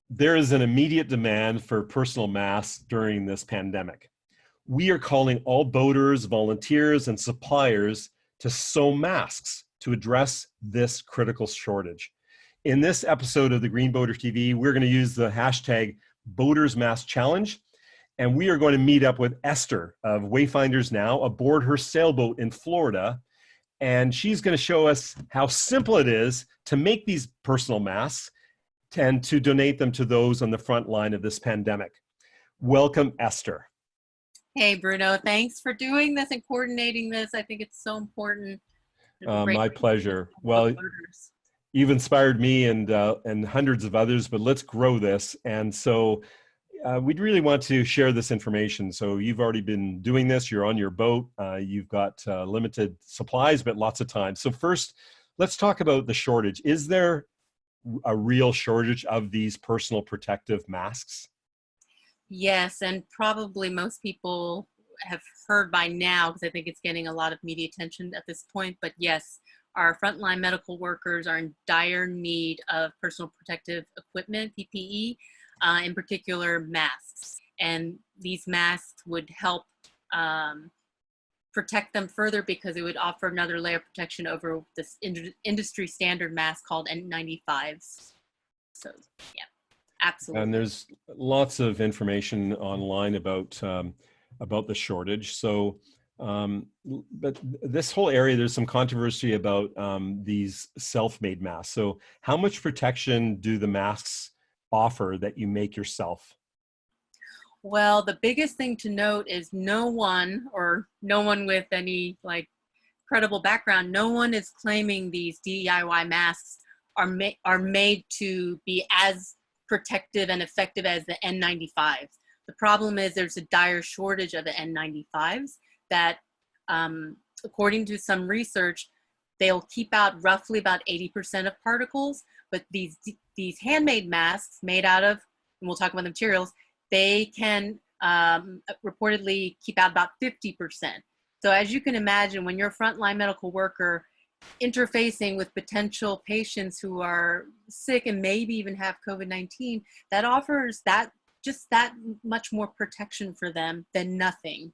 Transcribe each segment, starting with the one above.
There is an immediate demand for personal masks during this pandemic. We are calling all boaters, volunteers, and suppliers to sew masks to address this critical shortage. In this episode of the Green Boater TV, we're going to use the hashtag Boatersmaskchallenge, and we are going to meet up with Esther of Wayfinders Now aboard her sailboat in Florida, and she's going to show us how simple it is to make these personal masks and to donate them to those on the front line of this pandemic. Welcome, Esther. Hey, Bruno, thanks for doing this and coordinating this. I think it's so important. My pleasure. Well, you've inspired me and hundreds of others, but let's grow this. And so we'd really want to share this information. So you've already been doing this. You're on your boat. You've got limited supplies, but lots of time. So first, let's talk about the shortage. Is there a real shortage of these personal protective masks? Yes, and probably most people have heard by now, because I think it's getting a lot of media attention at this point, but yes, our frontline medical workers are in dire need of personal protective equipment, PPE, in particular masks. And these masks would help protect them further because it would offer another layer of protection over this industry standard mask called N95s. So yeah, absolutely. And there's lots of information online about the shortage. So, but this whole area, there's some controversy about these self-made masks. So how much protection do the masks offer that you make yourself? Well, the biggest thing to note is no one with any like credible background, no one is claiming these DIY masks are made to be as protective and effective as the N95s. The problem is there's a dire shortage of the N95s that, according to some research, they'll keep out roughly about 80% of particles, but these handmade masks made out of, and we'll talk about the materials, they can reportedly keep out about 50%. So as you can imagine, when you're a frontline medical worker interfacing with potential patients who are sick and maybe even have COVID-19, that offers just that much more protection for them than nothing.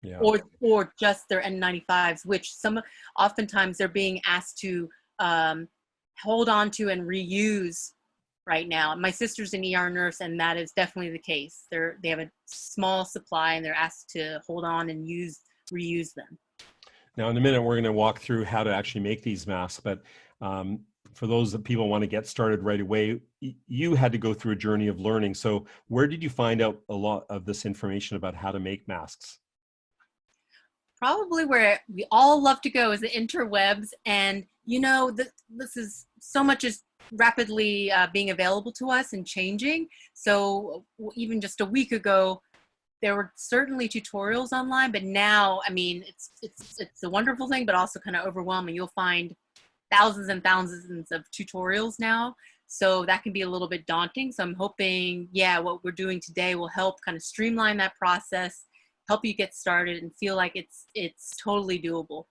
Yeah. Or just their N95s, which oftentimes they're being asked to hold on to and reuse right now. My sister's an ER nurse, and that is definitely the case. They have a small supply, and they're asked to hold on and reuse them. Now, in a minute, we're going to walk through how to actually make these masks. But for those that people want to get started right away, you had to go through a journey of learning. So where did you find out a lot of this information about how to make masks? Probably where we all love to go is the interwebs. And, you know, this is so much is rapidly being available to us and changing. So even just a week ago, there were certainly tutorials online, but now, I mean, it's a wonderful thing, but also kind of overwhelming. You'll find thousands and thousands of tutorials now. So that can be a little bit daunting. So I'm hoping, yeah, what we're doing today will help kind of streamline that process, help you get started and feel like it's totally doable.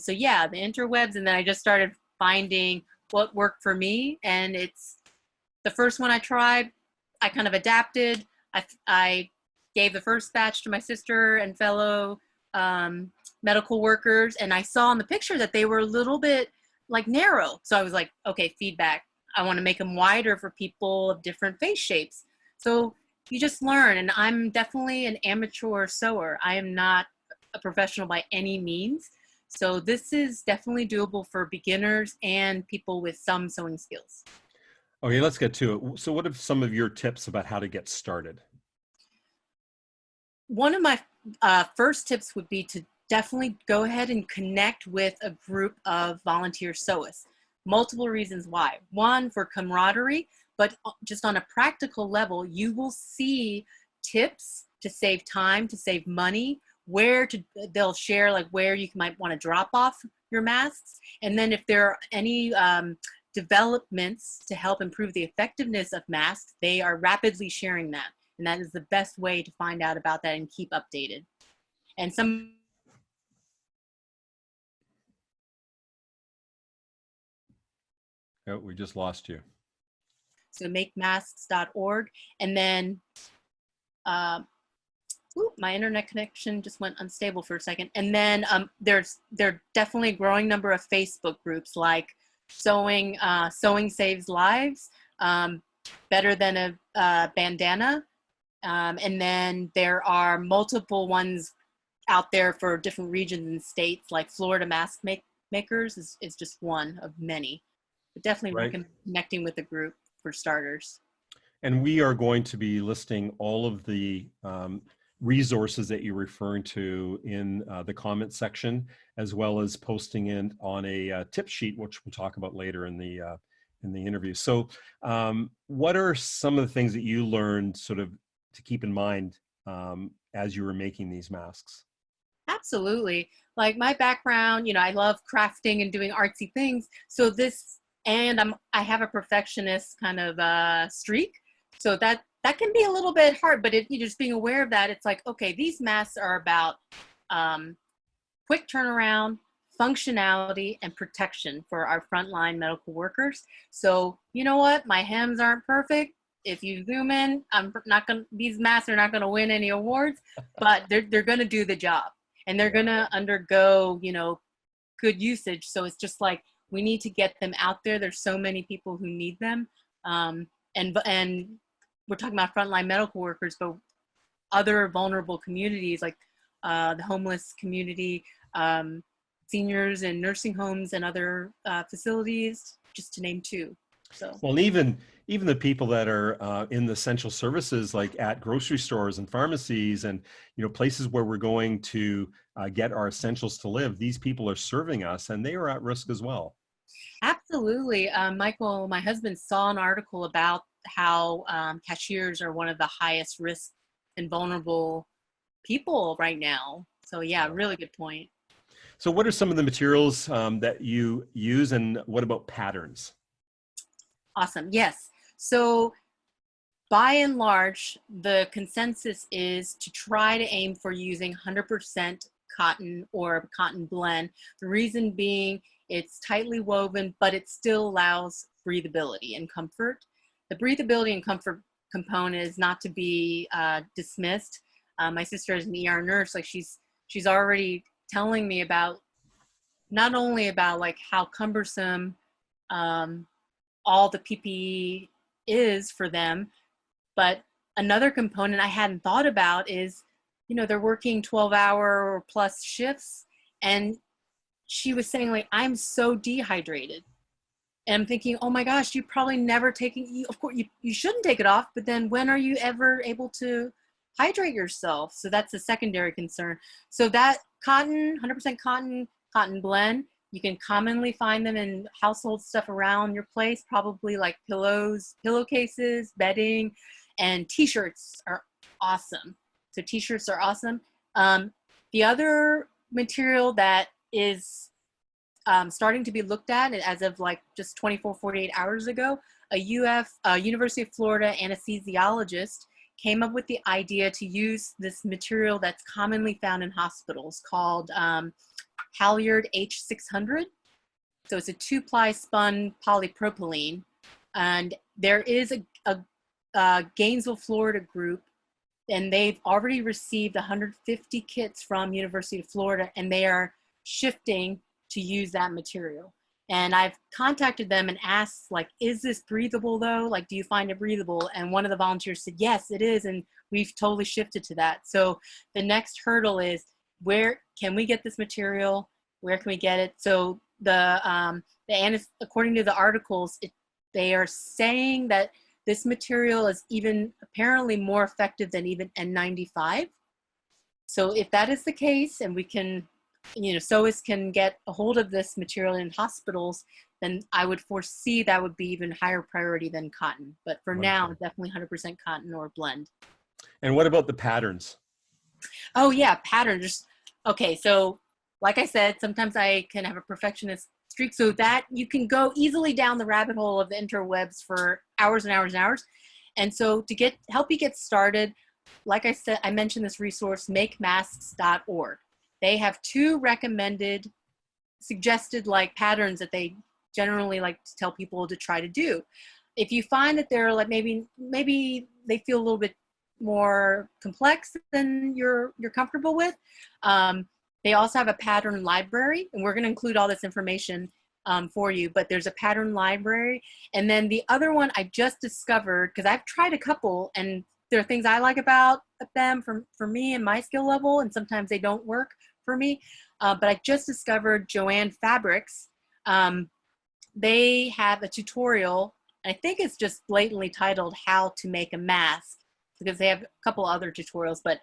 So yeah, the interwebs, and then I just started finding what worked for me. And it's the first one I tried, I kind of adapted. I gave the first batch to my sister and fellow medical workers, and I saw in the picture that they were a little bit like narrow. So I was like, okay, feedback. I want to make them wider for people of different face shapes. So you just learn, and I'm definitely an amateur sewer. I am not a professional by any means. So this is definitely doable for beginners and people with some sewing skills. Okay, let's get to it. So what are some of your tips about how to get started? One of my first tips would be to definitely go ahead and connect with a group of volunteer sewists. Multiple reasons why. One, for camaraderie, but just on a practical level, you will see tips to save time, to save money, they'll share like where you might want to drop off your masks. And then if there are any developments to help improve the effectiveness of masks, they are rapidly sharing that. And that is the best way to find out about that and keep updated. And Oh, we just lost you. so makemasks.org. And then, my internet connection just went unstable for a second. And then there are definitely a growing number of Facebook groups like Sewing Saves Lives, Better Than a Bandana. And then there are multiple ones out there for different regions and states, like Florida Mask Makers is just one of many. But definitely recommend connecting with a group for starters. And we are going to be listing all of the resources that you're referring to in the comment section, as well as posting it on a tip sheet, which we'll talk about later in the interview. So what are some of the things that you learned sort of to keep in mind as you were making these masks? Absolutely. Like my background, I love crafting and doing artsy things. So I have a perfectionist kind of streak. So that can be a little bit hard, but if you're just being aware of that, it's like, okay, these masks are about quick turnaround, functionality, and protection for our frontline medical workers. So you know what? My hems aren't perfect. If you zoom in, these masks are not gonna win any awards, but they're gonna do the job, and they're gonna undergo, good usage. So it's just like, we need to get them out there. There's so many people who need them. And we're talking about frontline medical workers, but other vulnerable communities like the homeless community, seniors in nursing homes and other facilities, just to name two. So, well, even the people that are in the essential services, like at grocery stores and pharmacies, and places where we're going to get our essentials to live, these people are serving us, and they are at risk as well. Absolutely. Michael, my husband, saw an article about how cashiers are one of the highest risk and vulnerable people right now. So yeah, really good point. So what are some of the materials that you use, and what about patterns? Awesome. Yes. So by and large, the consensus is to try to aim for using 100% cotton or cotton blend. The reason being, it's tightly woven, but it still allows breathability and comfort. The breathability and comfort component is not to be dismissed. My sister is an ER nurse. Like she's already telling me about, not only about like how cumbersome all the PPE is for them, but another component I hadn't thought about is, they're working 12-hour or plus shifts, and she was saying, like, I'm so dehydrated. And I'm thinking, oh my gosh, you probably never taking, of course you shouldn't take it off, but then when are you ever able to hydrate yourself? So that's a secondary concern. So that cotton, 100% cotton blend, you can commonly find them in household stuff around your place, probably like pillows, pillowcases, bedding, and t-shirts are awesome. So t-shirts are awesome. The other material that is starting to be looked at as of like just 24, 48 hours ago, a University of Florida anesthesiologist came up with the idea to use this material that's commonly found in hospitals called Halyard H600. So it's a 2-ply spun polypropylene. And there is a Gainesville, Florida group, and they've already received 150 kits from University of Florida, and they are shifting to use that material. And I've contacted them and asked, like, is this breathable though? Like, do you find it breathable? And one of the volunteers said, yes, it is. And we've totally shifted to that. So the next hurdle is, where can we get this material? Where can we get it? So according to the articles, they are saying that this material is even apparently more effective than even N95. So if that is the case, and we can, sewists can get a hold of this material in hospitals, then I would foresee that would be even higher priority than cotton. But for now, definitely 100% cotton or blend. And what about the patterns? Oh yeah, patterns. Okay, so like I said, sometimes I can have a perfectionist streak, so that you can go easily down the rabbit hole of the interwebs for hours and hours and hours. And so to help you get started, like I said, I mentioned this resource, makemasks.org. They have 2 suggested like patterns that they generally like to tell people to try to do. if you find that they're like maybe they feel a little bit more complex than you're comfortable with, they also have a pattern library, and we're going to include all this information for you, but there's a pattern library. And then the other one I just discovered, because I've tried a couple and there are things I like about them for me and my skill level, and sometimes they don't work for me. But I just discovered Joanne Fabrics. They have a tutorial, and I think it's just blatantly titled How to Make a Mask, because they have a couple other tutorials, but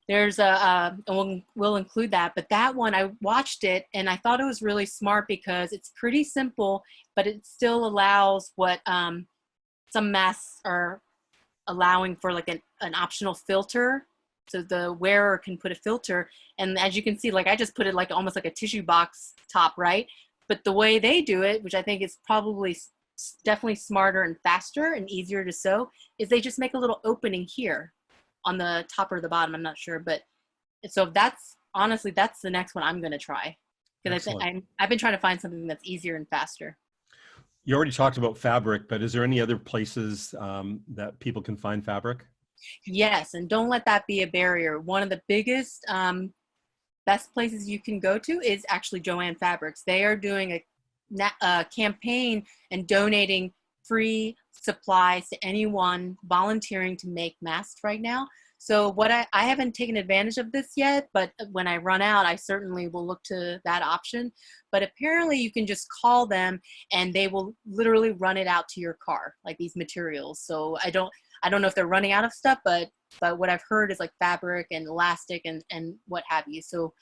there's we'll include that. But that one, I watched it and I thought it was really smart because it's pretty simple, but it still allows what some masks are allowing for, like an optional filter. So the wearer can put a filter. And as you can see, like I just put it like almost like a tissue box top, right? But the way they do it, which I think is probably definitely smarter and faster and easier to sew, is they just make a little opening here on the top or the bottom, I'm not sure. But so that's honestly, that's the next one I'm going to try, because I've been trying to find something that's easier and faster. You already talked about fabric, but is there any other places that people can find fabric? Yes, and don't let that be a barrier. One of the biggest, best places you can go to is actually Joanne Fabrics. They are doing a campaign and donating free supplies to anyone volunteering to make masks right now. So what I haven't taken advantage of this yet, but when I run out, I certainly will look to that option. But apparently you can just call them and they will literally run it out to your car, like these materials. So I don't know if they're running out of stuff, but what I've heard is like fabric and elastic and what have you. So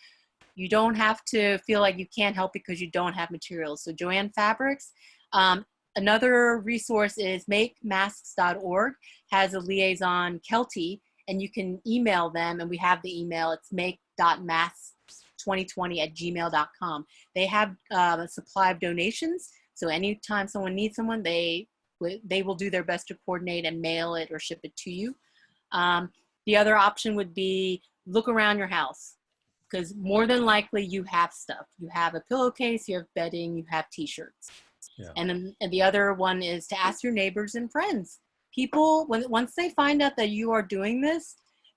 you don't have to feel like you can't help because you don't have materials. So Joanne Fabrics. Another resource is makemasks.org, has a liaison, Kelty, and you can email them, and we have the email. It's make.masks2020@gmail.com. They have a supply of donations, so anytime someone needs someone, they will do their best to coordinate and mail it or ship it to you. The other option would be look around your house, because more than likely you have stuff. You have a pillowcase, you have bedding, you have t-shirts. Yeah. And then the other one is to ask your neighbors and friends. People, once they find out that you are doing this,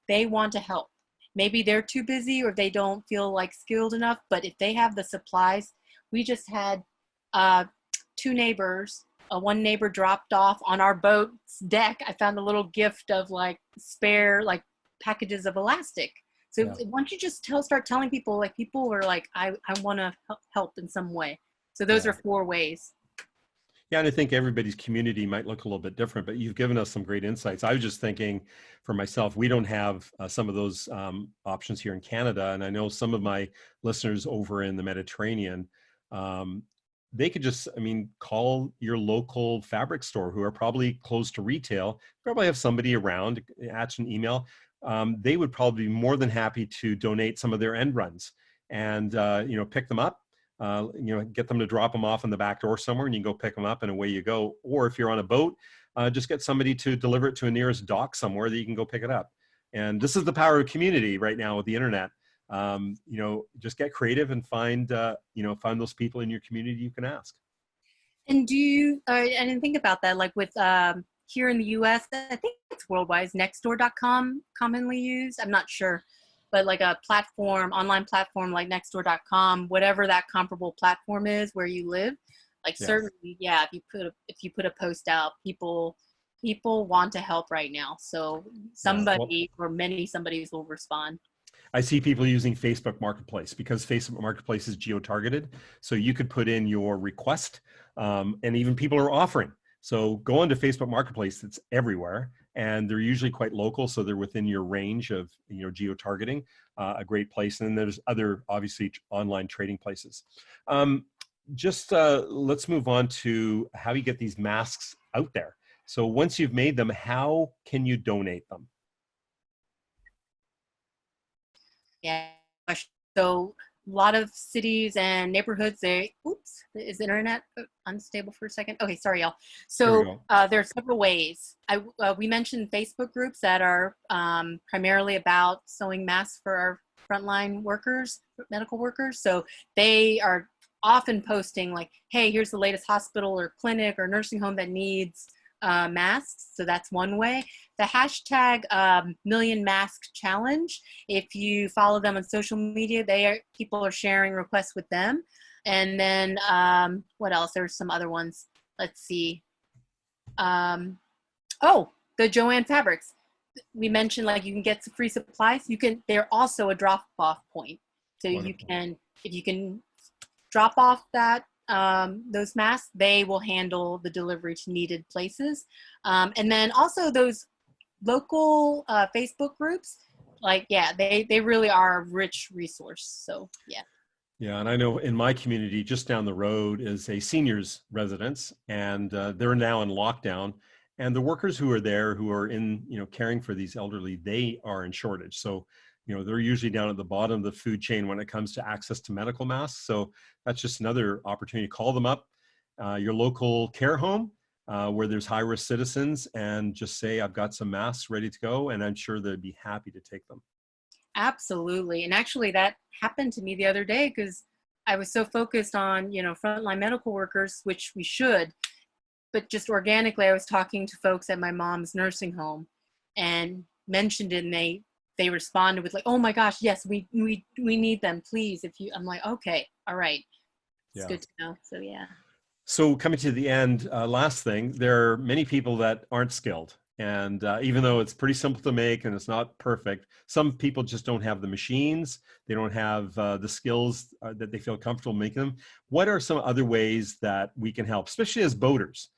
they want to help. Maybe they're too busy or they don't feel like skilled enough, but if they have the supplies, we just had two neighbors. One neighbor dropped off on our boat's deck. I found a little gift of like spare like packages of elastic. So yeah. Once you just start telling people, like people are like, I want to help in some way. So those are 4 ways. Yeah, and I think everybody's community might look a little bit different, but you've given us some great insights. I was just thinking for myself, we don't have some of those options here in Canada. And I know some of my listeners over in the Mediterranean, they could just, call your local fabric store who are probably close to retail, probably have somebody around, attach an email. They would probably be more than happy to donate some of their end runs and, pick them up. Get them to drop them off in the back door somewhere and you can go pick them up and away you go. Or if you're on a boat, just get somebody to deliver it to a nearest dock somewhere that you can go pick it up. And this is the power of community right now with the internet. Just get creative and find those people in your community you can ask. And do you, I didn't think about that, like with here in the US, I think it's worldwide, nextdoor.com commonly used. I'm not sure. But like a online platform like nextdoor.com, whatever that comparable platform is where you live, like yes. Certainly, yeah, if you put a post out, people want to help right now. So somebody or many somebodies will respond. I see people using Facebook Marketplace because Facebook Marketplace is geo-targeted. So you could put in your request and even people are offering. So go onto Facebook Marketplace, it's everywhere. And they're usually quite local, so they're within your range of geo-targeting, a great place. And then there's other, obviously, online trading places. Let's move on to how you get these masks out there. So once you've made them, how can you donate them? Yeah, so a lot of cities and neighborhoods, oops, is the internet unstable for a second? Okay, sorry, y'all. So there are several ways. We mentioned Facebook groups that are primarily about sewing masks for our frontline workers, medical workers. So they are often posting like, hey, here's the latest hospital or clinic or nursing home that needs masks. So that's one way. The hashtag Million Mask Challenge, if you follow them on social media, people are sharing requests with them. And then what else? There's some other ones. Let's see. The Joanne Fabrics. We mentioned like you can get some free supplies. They're also a drop-off point. So wonderful. If you can drop off those masks, they will handle the delivery to needed places. And then also those local Facebook groups, they really are a rich resource. So yeah. Yeah, and I know in my community, just down the road is a seniors residence, and they're now in lockdown. And the workers who are there, who are in, caring for these elderly, they are in shortage. So, they're usually down at the bottom of the food chain when it comes to access to medical masks. So that's just another opportunity. Call them up, your local care home where there's high-risk citizens, and just say, I've got some masks ready to go, and I'm sure they'd be happy to take them. Absolutely. And actually that happened to me the other day because I was so focused on, frontline medical workers, which we should, but just organically, I was talking to folks at my mom's nursing home and mentioned it, and they responded with like, oh my gosh, yes, we need them, please. I'm like, okay, all right. It's good to know. So yeah. So coming to the end, last thing, there are many people that aren't skilled. And even though it's pretty simple to make and it's not perfect, some people just don't have the machines. They don't have the skills that they feel comfortable making them. What are some other ways that we can help, especially as boaters?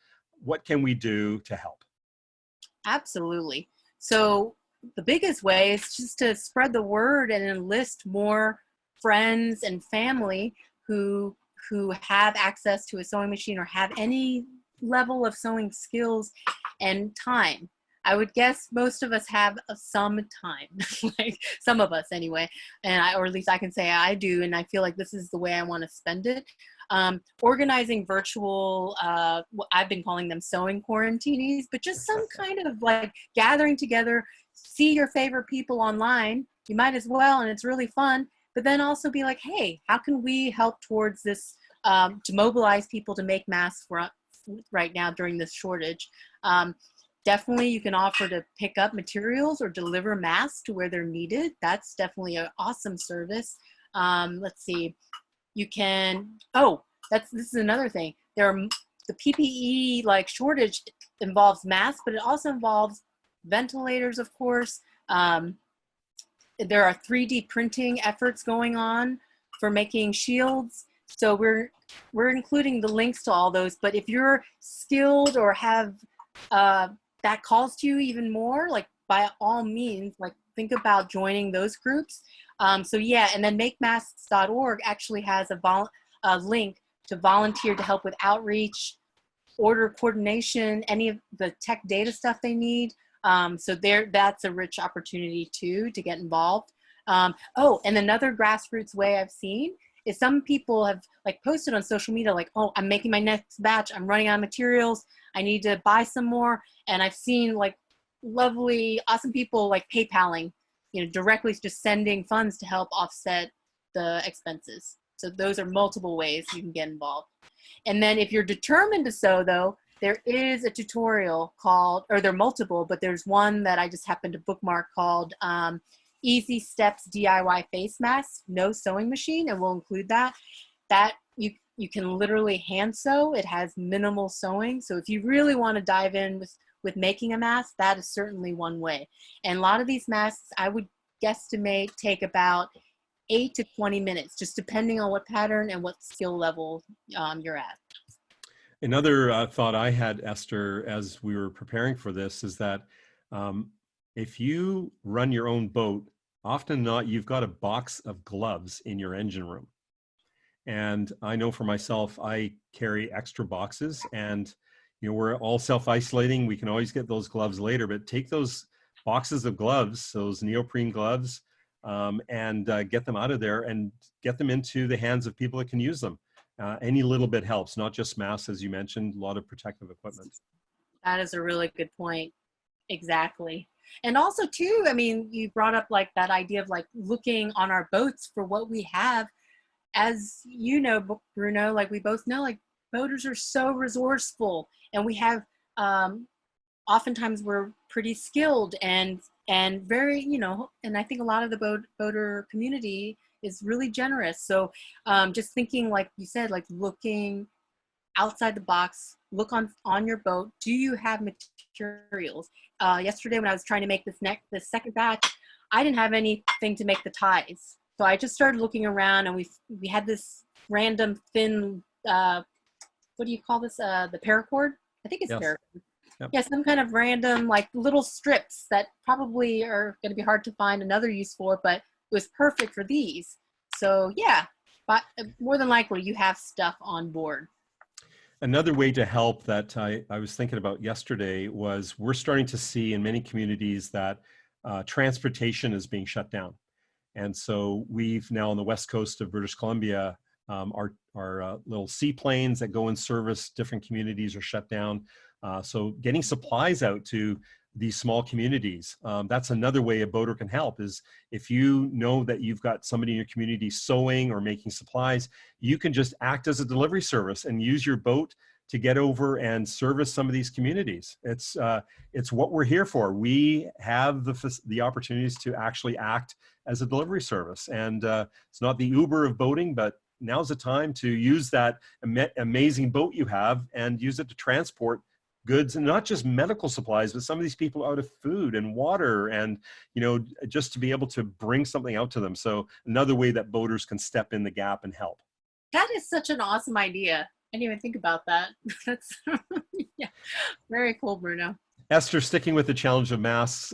What can we do to help? Absolutely. So the biggest way is just to spread the word and enlist more friends and family who have access to a sewing machine or have any level of sewing skills and time. I would guess most of us have some time, like some of us anyway, or at least I can say I do, and I feel like this is the way I want to spend it. Organizing virtual, I've been calling them sewing quarantinis, but just some kind of like gathering together, see your favorite people online, you might as well, and it's really fun, but then also be like, hey, how can we help towards this, to mobilize people to make masks for right now during this shortage. Definitely you can offer to pick up materials or deliver masks to where they're needed. That's definitely an awesome service. Let's see, you can, this is another thing. The PPE like shortage involves masks, but it also involves ventilators, of course. There are 3D printing efforts going on for making shields. So we're including the links to all those, but if you're skilled or have that calls to you even more, like by all means, like think about joining those groups. So yeah, and then makemasks.org actually has a link to volunteer to help with outreach, order coordination, any of the tech data stuff they need. So that's a rich opportunity too to get involved. And another grassroots way I've seen is some people have like posted on social media like, oh, I'm making my next batch, I'm running out of materials, I need to buy some more. And I've seen like lovely, awesome people like PayPaling, directly just sending funds to help offset the expenses. So those are multiple ways you can get involved. And then if you're determined to sew though, there is a tutorial there are multiple, but there's one that I just happened to bookmark called Easy Steps DIY Face Mask, No Sewing Machine, and we'll include that. That you can literally hand sew. It has minimal sewing. So if you really want to dive in with making a mask, that is certainly one way. And a lot of these masks, I would guesstimate, take about 8 to 20 minutes, just depending on what pattern and what skill level you're at. Another thought I had, Esther, as we were preparing for this is that if you run your own boat, often not, you've got a box of gloves in your engine room. And I know for myself, I carry extra boxes, and we're all self-isolating. We can always get those gloves later, but take those boxes of gloves, those neoprene gloves, and get them out of there and get them into the hands of people that can use them. Any little bit helps, not just masks, as you mentioned, a lot of protective equipment. That is a really good point. Exactly. And also too, I mean, you brought up like that idea of like looking on our boats for what we have. as you know, Bruno, like we both know, like boaters are so resourceful, and we have oftentimes we're pretty skilled and very, you know, and I think a lot of the boater community is really generous. So just thinking, like you said, like looking outside the box, look on your boat. Do you have materials? Yesterday when I was trying to make this second batch, I didn't have anything to make the ties. So I just started looking around, and we had this random thin, what do you call this? The paracord? I think it's Yes. paracord. Yep. Yeah, some kind of random like little strips that probably are going to be hard to find another use for, but it was perfect for these. So yeah, but more than likely you have stuff on board. Another way to help that I was thinking about yesterday was we're starting to see in many communities that transportation is being shut down. And so we've now on the west coast of British Columbia, our little seaplanes that go and service different communities are shut down. So getting supplies out to these small communities, that's another way a boater can help. Is if you know that you've got somebody in your community sewing or making supplies, you can just act as a delivery service and use your boat to get over and service some of these communities. It's what we're here for. We have the opportunities to actually act as a delivery service, and it's not the Uber of boating, but now's the time to use that amazing boat you have and use it to transport goods, and not just medical supplies, but some of these people out of food and water, and you know, just to be able to bring something out to them. So another way that boaters can step in the gap and help. That is such an awesome idea. I didn't even think about that. That's yeah, very cool, Bruno. Esther, sticking with the challenge of masks,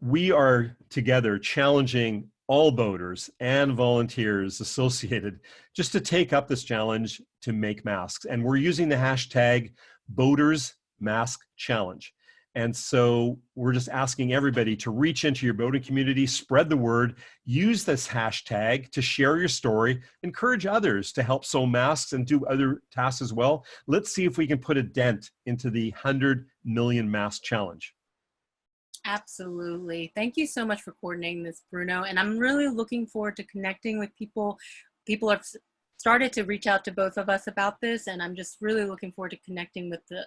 we are together challenging all boaters and volunteers associated just to take up this challenge to make masks. And we're using the hashtag Boatersmaskchallenge. And so we're just asking everybody to reach into your boating community, spread the word, use this hashtag to share your story, encourage others to help sew masks and do other tasks as well. Let's see if we can put a dent into the 100 million mask challenge. Absolutely. Thank you so much for coordinating this, Bruno. And I'm really looking forward to connecting with people. People have started to reach out to both of us about this, and I'm just really looking forward to connecting with the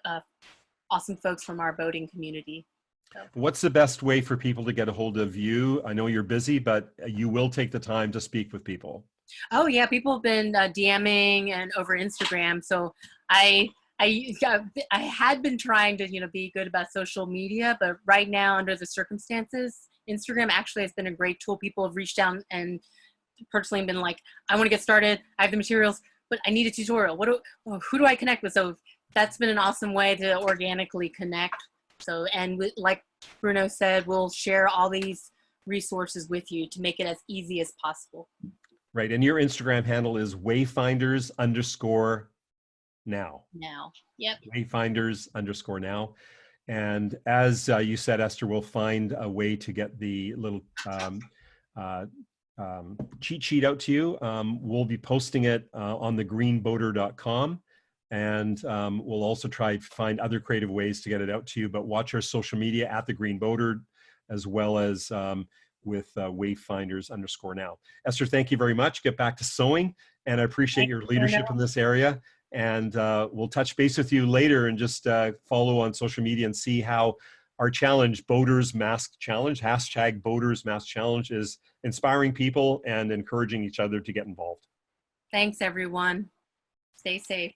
awesome folks from our boating community. So. What's the best way for people to get a hold of you? I know you're busy, but you will take the time to speak with people. Oh yeah, people have been DMing and over Instagram. So I had been trying to, you know, be good about social media, but right now under the circumstances, Instagram actually has been a great tool. People have reached out and personally been like, I want to get started. I have the materials, but I need a tutorial. Who do I connect with? So that's been an awesome way to organically connect. So, and like Bruno said, we'll share all these resources with you to make it as easy as possible. Right. And your Instagram handle is wayfinders_now. Now. Yep. Wayfinders_now. And as you said, Esther, we'll find a way to get the little cheat sheet out to you. We'll be posting it on thegreenboater.com. And we'll also try to find other creative ways to get it out to you. But watch our social media at The Green Boater, as well as with Wayfinders_now. Esther, thank you very much. Get back to sewing. And I appreciate your leadership in this area. And we'll touch base with you later and just follow on social media and see how our challenge, Boaters Mask Challenge, hashtag Boaters Mask Challenge, is inspiring people and encouraging each other to get involved. Thanks, everyone. Stay safe.